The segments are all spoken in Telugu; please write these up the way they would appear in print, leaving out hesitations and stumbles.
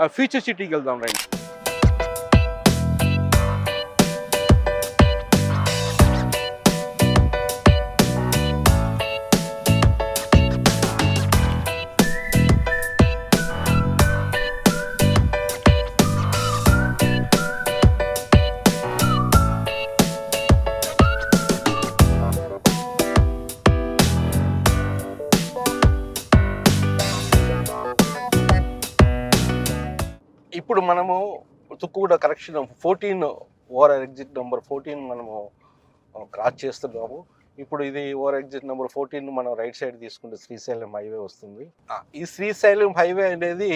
ఫ్యూచర్ సిటీకి వెళ్దాం రండి. ఇప్పుడు మనము Tukkuguda correction 14 over exit number 14 మనము క్రాస్ చేస్తున్నాము. ఇప్పుడు ఇది ఓవర్ ఎగ్జిట్ నెంబర్ 14 మనం రైట్ సైడ్ తీసుకుంటే శ్రీశైలం హైవే వస్తుంది. ఈ శ్రీశైలం హైవే అనేది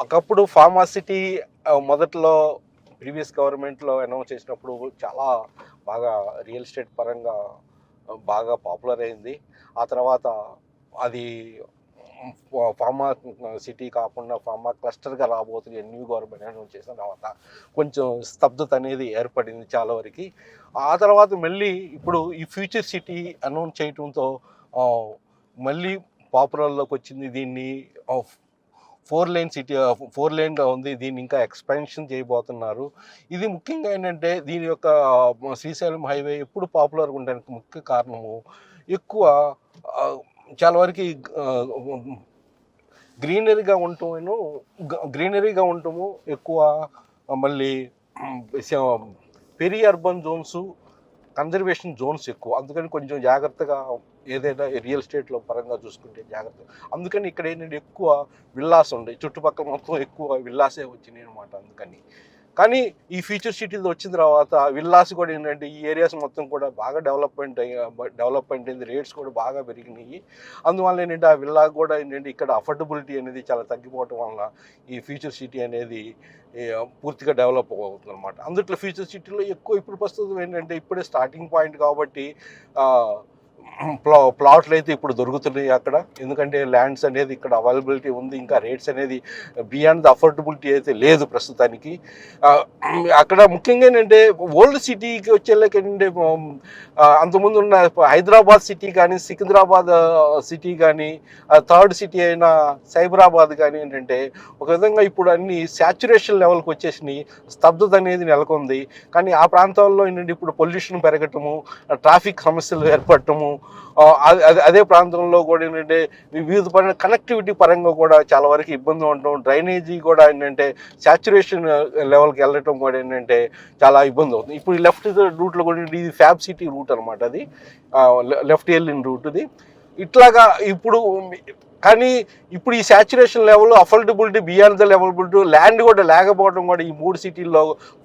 ఒకప్పుడు ఫార్మాసిటీ మొదట్లో ప్రీవియస్ గవర్నమెంట్లో అనౌన్స్ చేసినప్పుడు చాలా బాగా రియల్ ఎస్టేట్ పరంగా బాగా పాపులర్ అయింది. ఆ తర్వాత అది ఫార్మా సిటీ కాకుండా ఫార్మా క్లస్టర్గా రాబోతుంది న్యూ గవర్నమెంట్ అనౌన్స్ చేసిన తర్వాత కొంచెం స్తబ్దత అనేది ఏర్పడింది చాలా వరకు. ఆ తర్వాత మళ్ళీ ఇప్పుడు ఈ ఫ్యూచర్ సిటీ అనౌన్స్ చేయడంతో మళ్ళీ పాపులర్లోకి వచ్చింది. దీన్ని 4 లేన్ సిటీ 4 లేన్గా ఉంది. దీన్ని ఇంకా ఎక్స్పాన్షన్ చేయబోతున్నారు. ఇది ముఖ్యంగా ఏంటంటే దీని యొక్క శ్రీశైలం హైవే ఎప్పుడు పాపులర్గా ఉండడానికి ముఖ్య కారణము ఎక్కువ చాలా వరకు గ్రీనరీగా ఉంటాము ఎక్కువ. మళ్ళీ peri urban zones, conservation zones ఎక్కువ. అందుకని కొంచెం జాగ్రత్తగా ఏదైనా రియల్ ఎస్టేట్లో పరంగా చూసుకుంటే జాగ్రత్త. అందుకని ఇక్కడ ఏంటంటే ఎక్కువ విల్లాస్ ఉన్నాయి, చుట్టుపక్కల మొత్తం ఎక్కువ విల్లాసే వచ్చినాయి అనమాట. అందుకని కానీ ఈ ఫ్యూచర్ సిటీలో వచ్చిన తర్వాత విల్లాస్ కూడా ఏంటంటే ఈ ఏరియాస్ మొత్తం కూడా బాగా డెవలప్మెంట్ అయింది. రేట్స్ కూడా బాగా పెరిగినాయి. అందువల్ల ఏంటంటే ఆ విల్లా కూడా ఏంటంటే ఇక్కడ అఫోర్డబిలిటీ అనేది చాలా తగ్గిపోవటం వల్ల ఈ ఫ్యూచర్ సిటీ అనేది పూర్తిగా డెవలప్ అవుతుంది అనమాట. అందుట్లో ఫ్యూచర్ సిటీలో ఎక్కువ ఇప్పుడు ప్రస్తుతం ఏంటంటే ఇప్పుడే స్టార్టింగ్ పాయింట్ కాబట్టి ప్లాట్లు అయితే ఇప్పుడు దొరుకుతున్నాయి అక్కడ. ఎందుకంటే ల్యాండ్స్ అనేది ఇక్కడ అవైలబిలిటీ ఉంది. ఇంకా రేట్స్ అనేది బియాండ్ ద అఫోర్డబిలిటీ అయితే లేదు ప్రస్తుతానికి. అక్కడ ముఖ్యంగా ఏంటంటే ఓల్డ్ సిటీకి వచ్చేళ్ళకి ఏంటంటే అంతకుముందు ఉన్న హైదరాబాద్ సిటీ కానీ, సికింద్రాబాద్ సిటీ కానీ, థర్డ్ సిటీ అయిన సైబరాబాద్ కానీ ఏంటంటే ఒక విధంగా ఇప్పుడు అన్ని శాచ్యురేషన్ లెవెల్కి వచ్చేసినాయి. స్తబ్దత అనేది నెలకొంది. కానీ ఆ ప్రాంతాల్లో ఏంటంటే ఇప్పుడు పొల్యూషన్ పెరగటము, ట్రాఫిక్ సమస్యలు ఏర్పడటము, అదే ప్రాంతంలో కూడా ఏంటంటే వివిధ పరంగా కనెక్టివిటీ పరంగా కూడా చాలా వరకు ఇబ్బంది ఉండటం, డ్రైనేజీ కూడా ఏంటంటే శాచ్యురేషన్ లెవెల్కి వెళ్ళటం కూడా ఏంటంటే చాలా ఇబ్బంది అవుతుంది. ఇప్పుడు లెఫ్ట్ రూట్లో కూడా ఇది ఫ్యాబ్ సిటీ రూట్ అనమాట. అది లెఫ్ట్ వెళ్ళిన రూట్ ఇది. ఇట్లాగా ఇప్పుడు కానీ ఇప్పుడు ఈ saturation level, affordability, beyond the availability, land కూడా లేకపోవడం కూడా ఈ 3 సిటీల్లో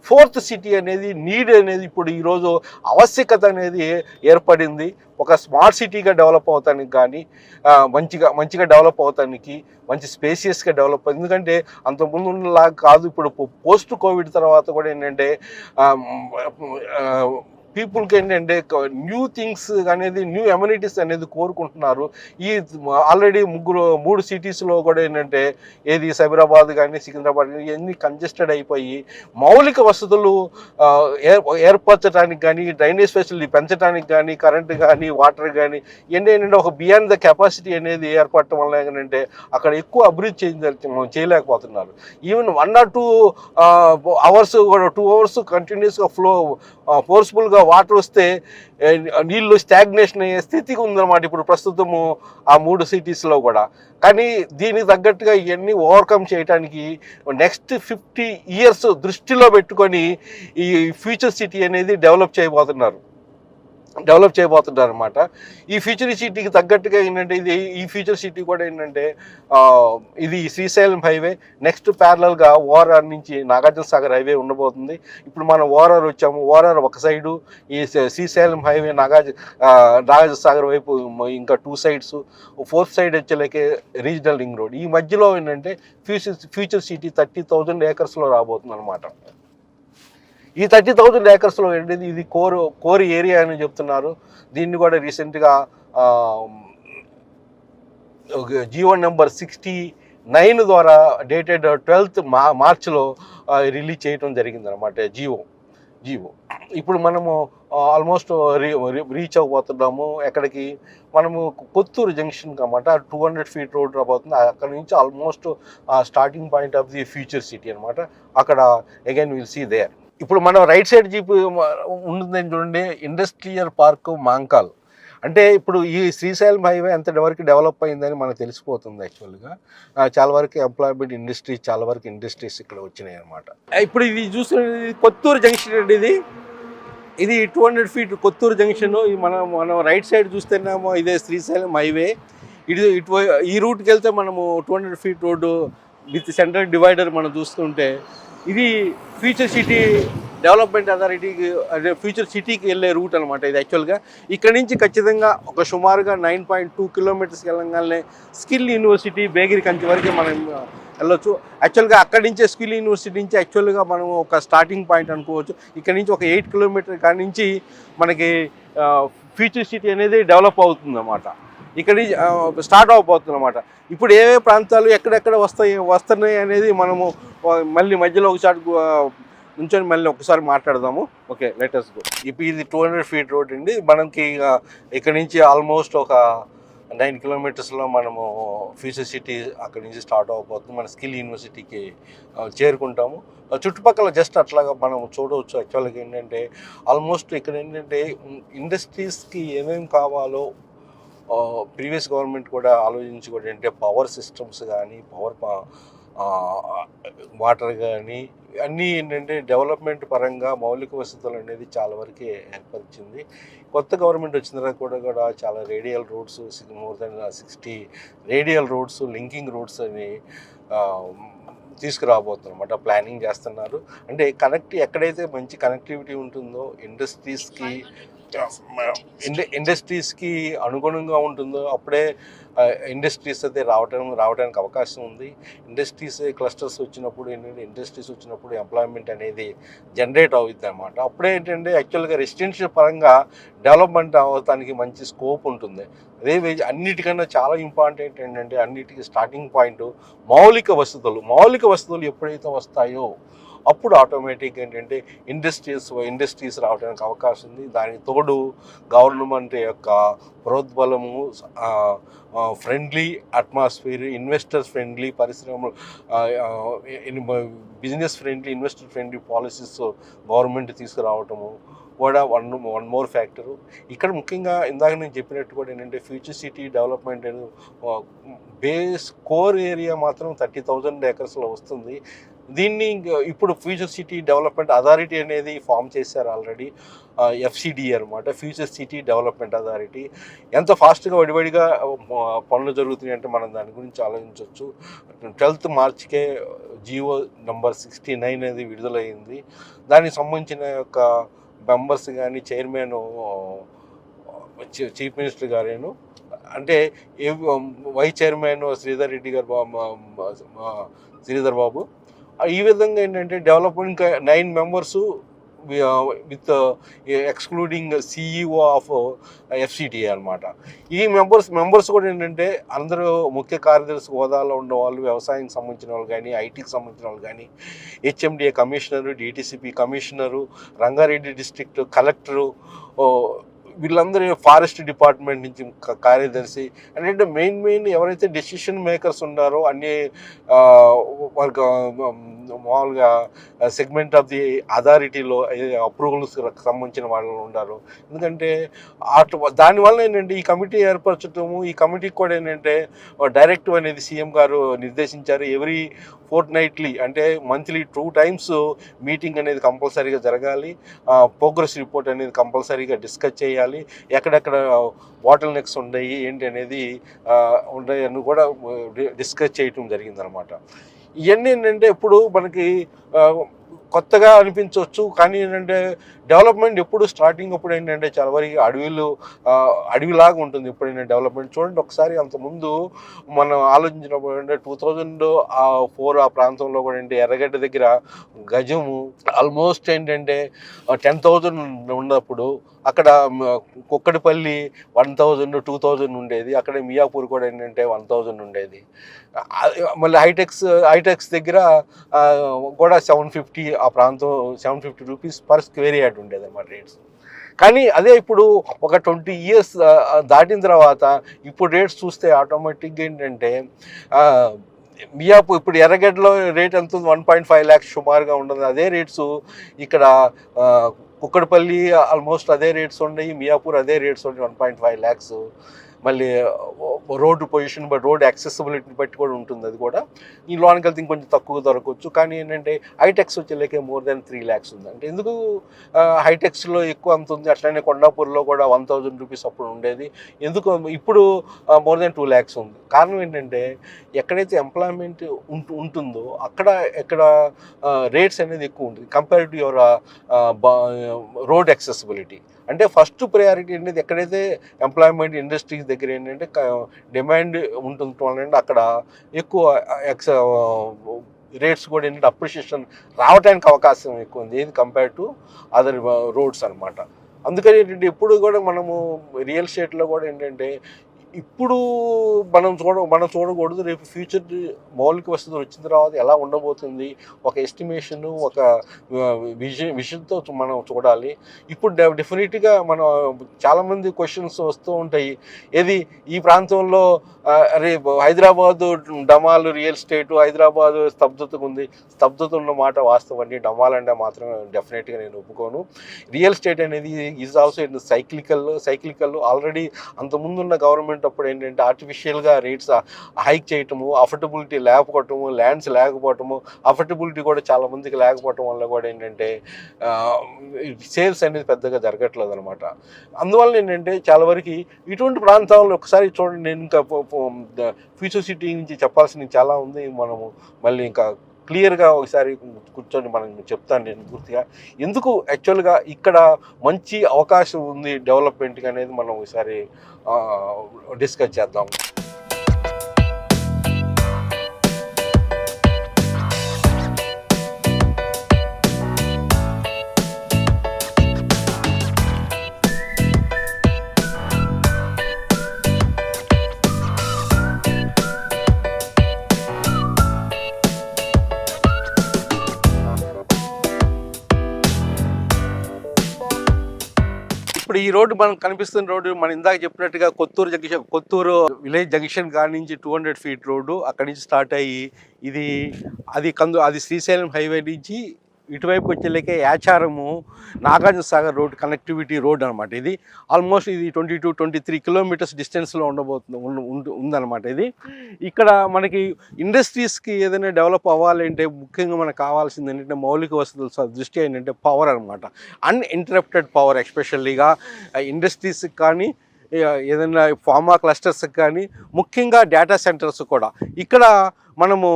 4th సిటీ అనేది నీడ్ అనేది ఇప్పుడు ఈరోజు ఆవశ్యకత అనేది ఏర్పడింది. ఒక స్మార్ట్ సిటీగా డెవలప్ అవుతానికి కానీ మంచిగా డెవలప్ అవుతానికి మంచి స్పేసియస్గా డెవలప్. ఎందుకంటే అంతకుముందు ఉన్నలాగా కాదు. ఇప్పుడు పోస్ట్ కోవిడ్ తర్వాత కూడా ఏంటంటే పీపుల్కి ఏంటంటే న్యూ థింగ్స్ అనేది, న్యూ అమ్యూనిటీస్ అనేది కోరుకుంటున్నారు. ఈ ఆల్రెడీ 3 సిటీస్లో కూడా ఏంటంటే ఏది సైబరాబాద్ కానీ, సికింద్రాబాద్ కానీ ఇవన్నీ కంజెస్టెడ్ అయిపోయి మౌలిక వసతులు ఏర్పరచడానికి కానీ, డ్రైనేజ్ ఫెసిలిటీ పెంచడానికి కానీ, కరెంటు కానీ, వాటర్ కానీ ఇవన్నీ ఏంటంటే ఒక బియాండ్ ద కెపాసిటీ అనేది ఏర్పడటం వల్ల ఏంటంటే అక్కడ ఎక్కువ అభివృద్ధి చేయలేకపోతున్నారు. ఈవెన్ 1 or 2 hours కూడా 2 hours కంటిన్యూస్గా ఫోర్స్ఫుల్గా వాటర్ వస్తే నీళ్ళు స్టాగ్నేషన్ అయ్యే స్థితికి ఉందన్నమాట ఇప్పుడు ప్రస్తుతము ఆ 3 సిటీస్లో కూడా. కానీ దీనికి తగ్గట్టుగా ఇవన్నీ ఓవర్కమ్ చేయడానికి నెక్స్ట్ 50 years దృష్టిలో పెట్టుకొని ఈ ఫ్యూచర్ సిటీ అనేది డెవలప్ చేయబోతున్నారు అనమాట. ఈ ఫ్యూచర్ సిటీకి తగ్గట్టుగా ఏంటంటే ఈ ఫ్యూచర్ సిటీ కూడా ఏంటంటే ఇది శ్రీశైలం హైవే నెక్స్ట్ ప్యారలల్గా ఓఆర్ఆర్ నుంచి నాగార్జున సాగర్ హైవే ఉండబోతుంది. ఇప్పుడు మనం ఓఆర్ఆర్ వచ్చాము. ఓఆర్ఆర్ ఒక సైడు, ఈ శ్రీశైలం హైవే నాగార్జున సాగర్ వైపు ఇంకా 2 sides, 4th side వచ్చేలాకే రీజనల్ రింగ్ రోడ్. ఈ మధ్యలో ఏంటంటే ఫ్యూచర్ సిటీ 30,000 acresలో రాబోతుంది అనమాట. ఈ 30,000 acresలో ఏంటంటే ఇది కోర్ ఏరియా అని చెప్తున్నారు. దీన్ని కూడా రీసెంట్గా జియో నెంబర్ 69 ద్వారా డేటెడ్ 12th March రిలీజ్ చేయడం జరిగింది అనమాట. జియో ఇప్పుడు మనము ఆల్మోస్ట్ రీచ్ అవ్వబోతున్నాము ఎక్కడికి, మనము కొత్తూరు జంక్షన్కి అన్నమాట. 200 feet రోడ్ రాబోతుంది. అక్కడ నుంచి almost starting point of the future city అనమాట. అక్కడ అగైన్ విల్ సీ దేర్. ఇప్పుడు మనం రైట్ సైడ్ జీప్ ఉంటుందని చూడండి, ఇండస్ట్రియల్ పార్క్ మాంకాల్. అంటే ఇప్పుడు ఈ శ్రీశైలం హైవే ఎంత వరకు డెవలప్ అయిందని మనకు తెలిసిపోతుంది. యాక్చువల్గా చాలా వరకు ఎంప్లాయ్మెంట్ ఇండస్ట్రీస్, చాలా వరకు ఇండస్ట్రీస్ ఇక్కడ వచ్చినాయి అనమాట. ఇప్పుడు ఇది చూసుకునే కొత్తూరు జంక్షన్ అండి. ఇది 200 feet కొత్తూరు జంక్షన్. మనం రైట్ సైడ్ చూస్తేనేమో ఇదే శ్రీశైలం హైవే. ఈ రూట్కి వెళ్తే మనము 200 feet road with central divider మనం చూస్తుంటే ఇది ఫ్యూచర్ సిటీ డెవలప్మెంట్ అథారిటీకి, అదే ఫ్యూచర్ సిటీకి వెళ్ళే రూట్ అనమాట ఇది. యాక్చువల్గా ఇక్కడ నుంచి ఖచ్చితంగా ఒక సుమారుగా 9.2 kilometers వెళ్ళగానే స్కిల్ యూనివర్సిటీ బేగిరి కంచి వరకు మనం వెళ్ళొచ్చు. యాక్చువల్గా అక్కడి నుంచే స్కిల్ యూనివర్సిటీ నుంచి యాక్చువల్గా మనం ఒక స్టార్టింగ్ పాయింట్ అనుకోవచ్చు. ఇక్కడ నుంచి ఒక 8 kilometers కాడి నుంచి మనకి ఫ్యూచర్ సిటీ అనేది డెవలప్ అవుతుంది అన్నమాట. ఇక్కడి స్టార్ట్ అవబోతుంది అన్నమాట. ఇప్పుడు ఏ ప్రాంతాలు ఎక్కడెక్కడ వస్తున్నాయి అనేది మనము మళ్ళీ మధ్యలో ఒకసారి నుంచొని మళ్ళీ ఒకసారి మాట్లాడదాము. Okay, letters go. ఇప్పుడు ఇది 200 feet రోడ్ అండి. మనకి ఇక్కడ నుంచి ఆల్మోస్ట్ ఒక 9 kilometersలో మనము ఫ్యూచర్ సిటీ అక్కడి నుంచి స్టార్ట్ అవ్వబోతుంది. మన స్కిల్ యూనివర్సిటీకి చేరుకుంటాము. చుట్టుపక్కల జస్ట్ అట్లాగా మనం చూడవచ్చు. యాక్చువల్గా ఏంటంటే ఆల్మోస్ట్ ఇక్కడ ఏంటంటే ఇండస్ట్రీస్కి ఏమేమి కావాలో ప్రీవియస్ గవర్నమెంట్ కూడా ఆలోచించి కూడా ఏంటంటే పవర్ సిస్టమ్స్ కానీ, వాటర్ కానీ అన్నీ ఏంటంటే డెవలప్మెంట్ పరంగా మౌలిక వసతులు అనేది చాలా వరకు ఏర్పరిచింది. కొత్త గవర్నమెంట్ వచ్చిన తర్వాత కూడా చాలా radial roads, more than 60 radial roads, linking roads అని తీసుకురాబోతున్నారు అన్నమాట. ప్లానింగ్ చేస్తున్నారు. అంటే ఎక్కడైతే మంచి కనెక్టివిటీ ఉంటుందో, ఇండస్ట్రీస్కి అనుగుణంగా ఉంటుందో అప్పుడే ఇండస్ట్రీస్ అయితే రావడానికి అవకాశం ఉంది. క్లస్టర్స్ వచ్చినప్పుడు ఏంటంటే ఎంప్లాయ్మెంట్ అనేది జనరేట్ అవుతుంది అన్నమాట. అప్పుడే ఏంటంటే యాక్చువల్గా రెసిడెన్షియల్ పరంగా డెవలప్మెంట్ అవ్వడానికి మంచి స్కోప్ ఉంటుంది. అదే అన్నిటికన్నా చాలా ఇంపార్టెంట్ ఏంటంటే అన్నిటికీ స్టార్టింగ్ పాయింట్ మౌలిక వసతులు ఎప్పుడైతే వస్తాయో అప్పుడు ఆటోమేటిక్ ఏంటంటే ఇండస్ట్రీస్ రావడానికి అవకాశం ఉంది. దానికి తోడు గవర్నమెంట్ యొక్క ప్రోద్బలము, ఫ్రెండ్లీ అట్మాస్ఫియర్, ఇన్వెస్టర్స్ ఫ్రెండ్లీ పరిశ్రమలు, business friendly, investor friendly policies government తీసుకురావటము కూడా వన్ మోర్ ఫ్యాక్టరు. ఇక్కడ ముఖ్యంగా ఇందాక నేను చెప్పినట్టు కూడా ఏంటంటే future city development base core area మాత్రం 30,000 acresలో వస్తుంది. దీన్ని ఇప్పుడు ఫ్యూచర్ సిటీ డెవలప్మెంట్ అథారిటీ అనేది ఫామ్ చేశారు ఆల్రెడీ, FCDA అనమాట, ఫ్యూచర్ సిటీ డెవలప్మెంట్ అథారిటీ. ఎంత ఫాస్ట్గా వడివడిగా పనులు జరుగుతున్నాయి అంటే మనం దాని గురించి ఆలోచించవచ్చు. 12th మార్చికే GO నంబర్ 69 అనేది విడుదలైంది. దానికి సంబంధించిన యొక్క మెంబర్స్ కానీ, చైర్మన్ చీఫ్ మినిస్టర్ గారేను, అంటే వైస్ చైర్మన్ శ్రీధర్ బాబు. ఈ విధంగా ఏంటంటే development 9 members with excluding CEO of FCDA అనమాట. ఈ మెంబర్స్ కూడా ఏంటంటే అందరూ ముఖ్య కార్యదర్శి హోదాలో ఉన్నవాళ్ళు, వ్యవసాయానికి సంబంధించిన వాళ్ళు కానీ, ఐటీకి సంబంధించిన వాళ్ళు కానీ, HMDA commissioner, DTCP commissioner, Rangareddy district collector, వీళ్ళందరూ ఫారెస్ట్ డిపార్ట్మెంట్ నుంచి కార్యదర్శి, అంటే మెయిన్ ఎవరైతే డెసిషన్ మేకర్స్ ఉన్నారో అన్ని వాళ్ళకి మామూలుగా సెగ్మెంట్ ఆఫ్ ది అథారిటీలో అప్రూవల్స్ సంబంధించిన వాళ్ళు ఉన్నారు. ఎందుకంటే దానివల్ల ఏంటంటే ఈ కమిటీ ఏర్పరచటము, ఈ కమిటీకి కూడా ఏంటంటే డైరెక్టివ్ అనేది CM గారు నిర్దేశించారు. ఎవ్రీ ఫోర్ట్నైట్లీ అంటే మంత్లీ 2 times మీటింగ్ అనేది కంపల్సరీగా జరగాలి. ప్రోగ్రెస్ రిపోర్ట్ అనేది కంపల్సరీగా డిస్కస్ చేయాలి. ఎక్కడెక్కడ బాటిల్ నెక్స్ ఉన్నాయి ఏంటి అనేది ఉన్నాయని కూడా డిస్కస్ చేయటం జరిగిందనమాట. ఇవన్నీ ఏంటంటే ఇప్పుడు మనకి కొత్తగా అనిపించవచ్చు, కానీ ఏంటంటే డెవలప్మెంట్ ఎప్పుడు స్టార్టింగ్ అప్పుడు ఏంటంటే చాలా వరకు అడవిలాగా ఉంటుంది. ఎప్పుడైనా డెవలప్మెంట్ చూడండి ఒకసారి, అంతకుముందు మనం ఆలోచించినప్పుడు అంటే 2004 ఆ ప్రాంతంలో కూడా ఏంటి ఎర్రగడ్డ దగ్గర గజము ఆల్మోస్ట్ ఏంటంటే 10,000 ఉన్నప్పుడు అక్కడ కుక్కడిపల్లి 1,000, 2,000 ఉండేది. అక్కడ మియాపూర్ కూడా ఏంటంటే 1,000 ఉండేది. మళ్ళీ హైటెక్స్ దగ్గర కూడా 750 ఆ ప్రాంతం 750 రూపీస్ పర్ స్క్వేర్ యార్డ్ ఉండేది అన్నమాట రేట్స్. కానీ అదే ఇప్పుడు ఒక 20 ఇయర్స్ దాటిన తర్వాత ఇప్పుడు రేట్స్ చూస్తే ఆటోమేటిక్గా ఏంటంటే మియాపూర్ ఇప్పుడు ఎర్రగడ్డలో రేట్ ఎంత ఉంది, 1.5 lakhs సుమారుగా ఉండదు. అదే రేట్స్ ఇక్కడ కుక్కడపల్లి ఆల్మోస్ట్ అదే రేట్స్ ఉన్నాయి, మియాపూర్ అదే రేట్స్ ఉన్నాయి, 1.5 lakhs. మళ్ళీ రోడ్డు పొజిషన్ బట్టి రోడ్ యాక్సెసిబిలిటీని బట్టి కూడా ఉంటుంది. అది కూడా ఈ లోనికి వెళ్తే ఇంకొంచెం తక్కువ దొరకవచ్చు. కానీ ఏంటంటే హైటెక్స్ వచ్చేలేకే మోర్ దెన్ 3 lakhs ఉంది. అంటే ఎందుకు హైటెక్స్లో ఎక్కువ అంత ఉంది, అట్లనే కొండాపూర్లో కూడా 1000 రూపీస్ అప్పుడు ఉండేది, ఎందుకు ఇప్పుడు మోర్ దెన్ 2 lakhs ఉంది. కారణం ఏంటంటే ఎక్కడైతే ఎంప్లాయ్మెంట్ ఉంటుందో ఎక్కడ రేట్స్ అనేది ఎక్కువ ఉంటుంది compare to your road accessibility. అంటే ఫస్ట్ ప్రయారిటీ అనేది ఎక్కడైతే ఎంప్లాయ్మెంట్ ఇండస్ట్రీస్ దగ్గర ఏంటంటే డిమాండ్ ఉంటుంది, అక్కడ ఎక్కువ రేట్స్ కూడా ఏంటంటే అప్రిషియేషన్ రావడానికి అవకాశం ఎక్కువ ఉంది, ఏది కంపేర్ టు అదర్ రోడ్స్ అనమాట. అందుకని ఏంటంటే ఎప్పుడు కూడా మనము రియల్ ఎస్టేట్లో కూడా ఏంటంటే ఇప్పుడు మనం చూడకూడదు, రేపు ఫ్యూచర్ మౌలిక వసతులు వచ్చిన తర్వాత ఎలా ఉండబోతుంది, ఒక ఎస్టిమేషన్, ఒక విజన్తో మనం చూడాలి. ఇప్పుడు డెఫినెట్గా మనం చాలామంది క్వశ్చన్స్ వస్తూ ఉంటాయి, ఏది ఈ ప్రాంతంలో రేపు హైదరాబాదు డమాలు రియల్ ఎస్టేటు, హైదరాబాదు స్తబ్దతకు ఉంది. స్తబ్దత ఉన్న మాట వాస్తవం అండి, డమాల్ అంటే మాత్రం డెఫినెట్గా నేను ఒప్పుకోను. రియల్ ఎస్టేట్ అనేది ఈజ్ ఆల్సో సైక్లికల్. ఆల్రెడీ అంతకుముందున్న గవర్నమెంట్ అప్పుడు ఏంటంటే ఆర్టిఫిషియల్గా రేట్స్ హైక్ చేయటము, అఫోర్డబిలిటీ లేకపోవటము, ల్యాండ్స్ లేకపోవటము, అఫోర్డబిలిటీ కూడా చాలా మందికి లేకపోవటం వల్ల కూడా ఏంటంటే సేల్స్ అనేది పెద్దగా జరగట్లేదు అనమాట. అందువల్ల ఏంటంటే చాలా వరకు ఇటువంటి ప్రాంతాల్లో ఒకసారి చూడండి, నేను ఇంకా ఫ్యూచర్ సిటీ నుంచి చెప్పాల్సింది చాలా ఉంది, మనము మళ్ళీ ఇంకా క్లియర్గా ఒకసారి కూర్చొని మనం చెప్తాను నేను పూర్తిగా ఎందుకు యాక్చువల్గా ఇక్కడ మంచి అవకాశం ఉంది డెవలప్మెంట్కి అనేది మనం ఒకసారి డిస్కస్ చేద్దాం. ఇప్పుడు ఈ రోడ్డు మనకు కనిపిస్తున్న రోడ్డు మనం ఇందాక చెప్పినట్టుగా కొత్తూరు విలేజ్ జంక్షన్ కాడి నుంచి 200 feet రోడ్డు, అక్కడి నుంచి స్టార్ట్ అయ్యి అది శ్రీశైలం హైవే నుంచి ఇటువైపు వచ్చేలేకే యాచారము Nagarjuna Sagar road connectivity road అనమాట. ఇది ఆల్మోస్ట్ ఇది 22-23 kilometers డిస్టెన్స్లో ఉందన్నమాట. ఇది ఇక్కడ మనకి ఇండస్ట్రీస్కి ఏదైనా డెవలప్ అవ్వాలంటే ముఖ్యంగా మనకు కావాల్సింది ఏంటంటే మౌలిక వసతుల దృష్టి ఏంటంటే పవర్ అనమాట. అన్ఇంటరప్టెడ్ పవర్, ఎస్పెషల్లీగా ఇండస్ట్రీస్కి కానీ ఏదైనా ఫార్మా క్లస్టర్స్కి కానీ, ముఖ్యంగా డేటా సెంటర్స్ కూడా. ఇక్కడ మనము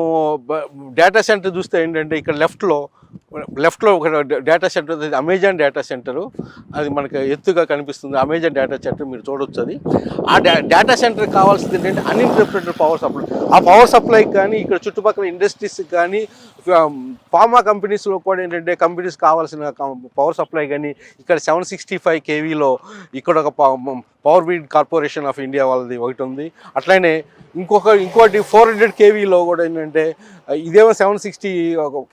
డేటా సెంటర్ చూస్తే ఏంటంటే ఇక్కడ లెఫ్ట్లో ఒక data centre, Amazon data centre, అది మనకు ఎత్తుగా కనిపిస్తుంది. అమెజాన్ డేటా సెంటర్ మీరు చూడొచ్చు. అది ఆ డేటా సెంటర్ కావాల్సింది ఏంటంటే అన్ఇంటరప్టెడ్ పవర్ సప్లై. ఆ పవర్ సప్లైకి కానీ ఇక్కడ చుట్టుపక్కల ఇండస్ట్రీస్కి కానీ ఫార్మా కంపెనీస్లో కూడా ఏంటంటే కంపెనీస్ కావాల్సిన పవర్ సప్లై కానీ ఇక్కడ 765 kVలో ఇక్కడ ఒక power grid corporation of India వాళ్ళది ఒకటి ఉంది. అట్లనే ఇంకోటి 400 kVలో కూడా ఏంటంటే ఇదేమో 760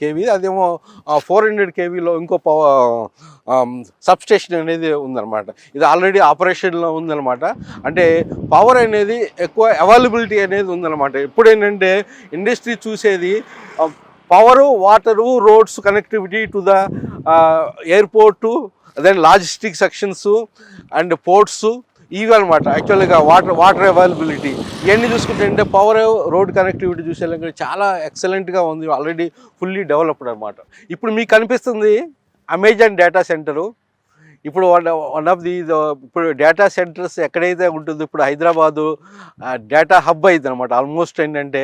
kV, అదేమో 400 kVలో ఇంకో సబ్స్టేషన్ అనేది ఉందన్నమాట. ఇది ఆల్రెడీ ఆపరేషన్లో ఉందన్నమాట. అంటే పవర్ అనేది ఎక్కువ అవైలబిలిటీ అనేది ఉందన్నమాట. ఇప్పుడు ఏంటంటే ఇండస్ట్రీ చూసేది power, water, roads connectivity to the airport, then logistic sections and ports, ఇవి అనమాట. యాక్చువల్గా వాటర్ అవైలబిలిటీ ఇవన్నీ చూసుకుంటే అంటే పవర్, రోడ్ కనెక్టివిటీ చూసేలాగా చాలా ఎక్సలెంట్గా ఉంది, ఆల్రెడీ ఫుల్లీ డెవలప్డ్ అనమాట. ఇప్పుడు మీకు కనిపిస్తుంది అమెజాన్ డేటా సెంటరు. ఇప్పుడు వన్ ఆఫ్ ది ఇప్పుడు డేటా సెంటర్స్ ఎక్కడైతే ఉంటుందో ఇప్పుడు హైదరాబాదు డేటా హబ్ అయింది అనమాట. ఆల్మోస్ట్ ఏంటంటే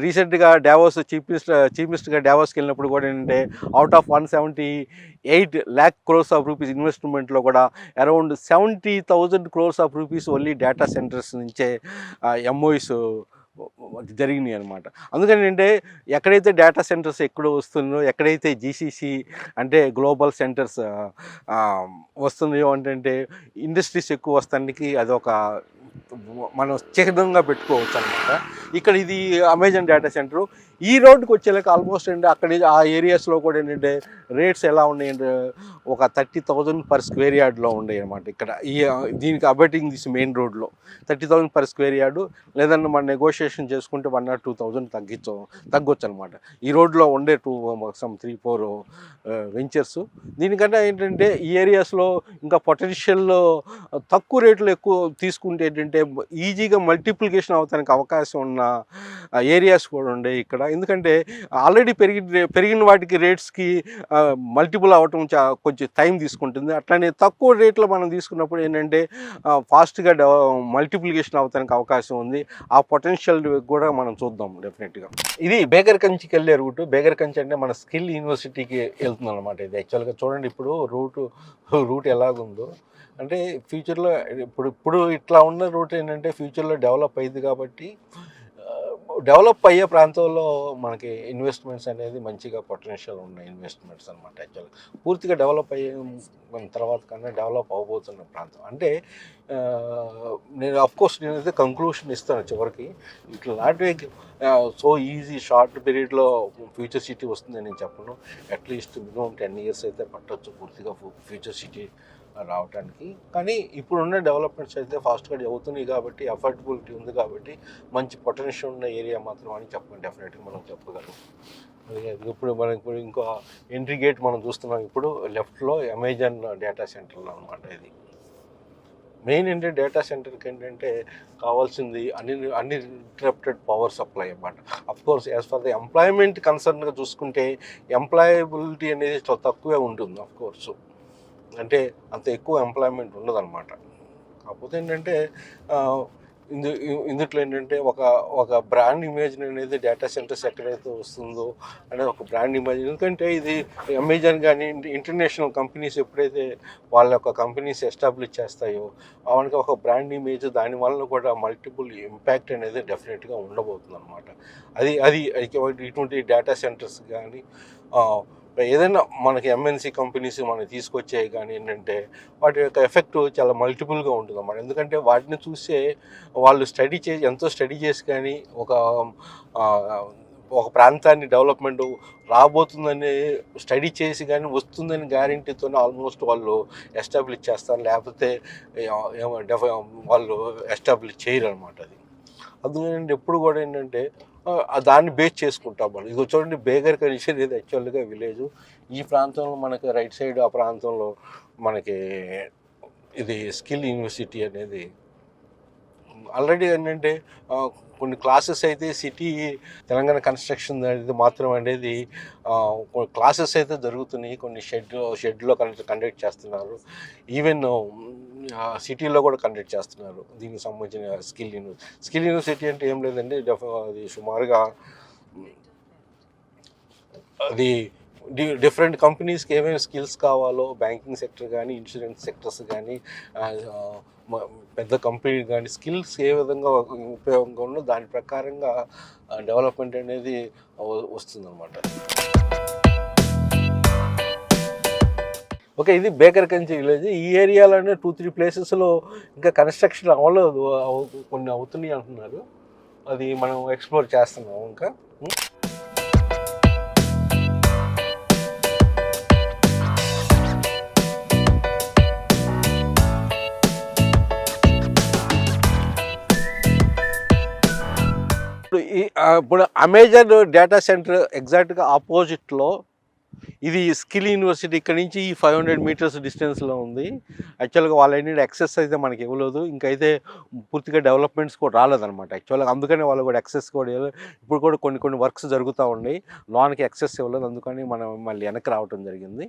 రీసెంట్గా చీఫ్ మినిస్టర్గా డావోస్కి వెళ్ళినప్పుడు కూడా ఏంటంటే out of 178 lakh crores of rupees ఇన్వెస్ట్మెంట్లో కూడా around 70,000 crores of rupees only data centres నుంచే ఎంఓఈస్ జరిగినాయి అనమాట. అందుకని అంటే ఎక్కడైతే డేటా సెంటర్స్ ఎక్కువ వస్తున్నాయో, ఎక్కడైతే జీసీసీ అంటే గ్లోబల్ సెంటర్స్ వస్తున్నాయో అంటే ఇండస్ట్రీస్ ఎక్కువ వస్తానికి అదొక మనం చిహ్నంగా పెట్టుకోవచ్చు అనమాట. ఇక్కడ ఇది అమెజాన్ డేటా సెంటర్. ఈ రోడ్డుకి వచ్చేలాక ఆల్మోస్ట్ ఏంటంటే అక్కడ ఆ ఏరియాస్లో కూడా ఏంటంటే రేట్స్ ఎలా ఉన్నాయంటే ఒక 30,000 పర్ స్క్వేర్ యార్డ్లో ఉన్నాయి అనమాట. ఇక్కడ ఈ దీనికి అబౌటింగ్ దిస్ మెయిన్ రోడ్లో 30,000 పర్ స్క్వేర్ యార్డు, లేదన్నా మనం నెగోషియేషన్ చేసుకుంటే 1 or 2,000 తగ్గొచ్చు అనమాట. ఈ రోడ్లో ఉండే సమ్ 3-4 వెంచర్స్. దీనికంటే ఏంటంటే ఈ ఏరియాస్లో ఇంకా పొటెన్షియల్ తక్కువ రేట్లు ఎక్కువ తీసుకుంటే ఏంటంటే ఈజీగా మల్టిప్లికేషన్ అవడానికి అవకాశం ఉన్న ఏరియాస్ కూడా ఉండే ఇక్కడ. ఎందుకంటే ఆల్రెడీ పెరిగిన వాటికి రేట్స్కి మల్టిపుల్ అవ్వటం కొంచెం టైం తీసుకుంటుంది. అట్లానే తక్కువ రేట్లో మనం తీసుకున్నప్పుడు ఏంటంటే ఫాస్ట్గా మల్టిప్లికేషన్ అవడానికి అవకాశం ఉంది. ఆ పొటెన్షియల్ కూడా మనం చూద్దాం డెఫినెట్గా. ఇది బేగర్ కంచికి వెళ్ళే రూట్. బేగర్ కంచి అంటే మన స్కిల్ యూనివర్సిటీకి వెళ్తుంది అనమాట. ఇది యాక్చువల్గా చూడండి ఇప్పుడు రూట్ ఎలాగుందో అంటే ఫ్యూచర్లో ఇప్పుడు ఇట్లా ఉన్న రూట్ ఏంటంటే ఫ్యూచర్లో డెవలప్ అయ్యింది కాబట్టి డెవలప్ అయ్యే ప్రాంతంలో మనకి ఇన్వెస్ట్మెంట్స్ అనేది మంచిగా పొటెన్షియల్ ఉన్న ఇన్వెస్ట్మెంట్స్ అనమాట. యాక్చువల్గా పూర్తిగా డెవలప్ అయ్యే తర్వాత కన్నా డెవలప్ అవ్వబోతున్న ప్రాంతం అంటే నేను అఫ్కోర్స్ నేనైతే కంక్లూషన్ ఇస్తాను చివరికి. ఇట్లా నాట్ సో ఈజీ షార్ట్ పీరియడ్లో ఫ్యూచర్ సిటీ వస్తుందని నేను చెప్పను. అట్లీస్ట్ మినిమం 10 years అయితే పట్టవచ్చు పూర్తిగా ఫ్యూచర్ సిటీ రావడానికి. కానీ ఇప్పుడున్న డెవలప్మెంట్స్ అయితే ఫాస్ట్గా అవుతున్నాయి కాబట్టి అఫోర్డబిలిటీ ఉంది కాబట్టి మంచి పొటెన్షియల్ ఉన్న ఏరియా మాత్రం అని డెఫినెట్గా మనం చెప్పగలం. ఇప్పుడు ఇంకో ఎంట్రీ గేట్ మనం చూస్తున్నాం ఇప్పుడు లెఫ్ట్లో అమెజాన్ డేటా సెంటర్లో అనమాట. ఇది మెయిన్ ఏంటంటే డేటా సెంటర్కి ఏంటంటే కావాల్సింది అన్ఇంటరప్టెడ్ పవర్ సప్లై అన్నమాట. Of course as far the employment కన్సర్న్గా చూసుకుంటే ఎంప్లాయబిలిటీ అనేది తక్కువే ఉంటుంది అఫ్కోర్స్. అంటే అంత ఎక్కువ ఎంప్లాయ్మెంట్ ఉండదన్నమాట. కాకపోతే ఏంటంటే ఇందుట్లో ఏంటంటే ఒక బ్రాండ్ ఇమేజ్ అనేది డేటా సెంటర్స్ ఎక్కడైతే వస్తుందో అనేది ఒక బ్రాండ్ ఇమేజ్. ఎందుకంటే ఇది అమెజాన్ కానీ ఇంటర్నేషనల్ కంపెనీస్ ఎప్పుడైతే వాళ్ళ యొక్క కంపెనీస్ ఎస్టాబ్లిష్ చేస్తాయో వాళ్ళకి ఒక బ్రాండ్ ఇమేజ్, దానివల్ల కూడా మల్టిపుల్ ఇంపాక్ట్ అనేది డెఫినెట్గా ఉండబోతుంది అనమాట. అది ఇటువంటి డేటా సెంటర్స్ కానీ ఏదైనా మనకి ఎంఎన్సి కంపెనీస్ మనకి తీసుకొచ్చాయి కానీ ఏంటంటే వాటి యొక్క ఎఫెక్ట్ చాలా మల్టిపుల్గా ఉంటుంది అన్నమాట. ఎందుకంటే వాటిని చూసే వాళ్ళు ఎంతో స్టడీ చేసి కానీ ఒక ప్రాంతాన్ని డెవలప్మెంట్ రాబోతుందని స్టడీ చేసి కానీ వస్తుందని గ్యారంటీతోనే ఆల్మోస్ట్ వాళ్ళు ఎస్టాబ్లిష్ చేస్తారు. లేకపోతే వాళ్ళు ఎస్టాబ్లిష్ చేయరు అనమాట. అది అందుకని ఎప్పుడు కూడా ఏంటంటే దాన్ని బేస్ చేసుకుంటాం మనం. ఇది చూడండి బేగర్ కంచి అనేది యాక్చువల్గా విలేజ్. ఈ ప్రాంతంలో మనకి రైట్ సైడ్ ఆ ప్రాంతంలో మనకి ఇది స్కిల్ యూనివర్సిటీ అనేది ఆల్రెడీ ఏంటంటే కొన్ని క్లాసెస్ అయితే సిటీ తెలంగాణ కన్స్ట్రక్షన్ అనేది మాత్రం అనేది కొన్ని క్లాసెస్ అయితే జరుగుతున్నాయి. కొన్ని షెడ్లో కండక్ట్ చేస్తున్నారు. ఈవెన్ సిటీలో కూడా కండక్ట్ చేస్తున్నారు దీనికి సంబంధించిన స్కిల్ యూనివర్సిటీ అంటే ఏం లేదండి, అది సుమారుగా అది డిఫరెంట్ కంపెనీస్కి ఏమేమి స్కిల్స్ కావాలో బ్యాంకింగ్ సెక్టర్ కానీ ఇన్సూరెన్స్ సెక్టర్స్ కానీ పెద్ద కంపెనీ కానీ స్కిల్స్ ఏ విధంగా ఉపయోగంగా ఉన్నో దాని ప్రకారంగా డెవలప్మెంట్ అనేది వస్తుందన్నమాట. ఓకే, ఇది బేగర్ కంచి విలేజ్. ఈ ఏరియాలోనే 2-3 ప్లేసెస్లో ఇంకా కన్స్ట్రక్షన్ అవ్వలేదు, కొన్ని అవుతున్నాయి అంటున్నారు. అది మనం ఎక్స్ప్లోర్ చేస్తున్నాం ఇంకా. ఇప్పుడు అమెజాన్ డేటా సెంటర్ ఎగ్జాక్ట్గా ఆపోజిట్లో ఇది స్కిల్ యూనివర్సిటీ. ఇక్కడ నుంచి 500 meters డిస్టెన్స్లో ఉంది. యాక్చువల్గా వాళ్ళు ఏంటంటే యాక్సెస్ అయితే మనకి ఇవ్వలేదు, ఇంకైతే పూర్తిగా డెవలప్మెంట్స్ కూడా రాలేదన్నమాట. యాక్చువల్గా అందుకని వాళ్ళు కూడా యాక్సెస్ కూడా ఇప్పుడు కూడా కొన్ని వర్క్స్ జరుగుతూ ఉన్నాయి, లోన్కి యాక్సెస్ ఇవ్వలేదు. అందుకని మనం మళ్ళీ వెనక్కి రావడం జరిగింది.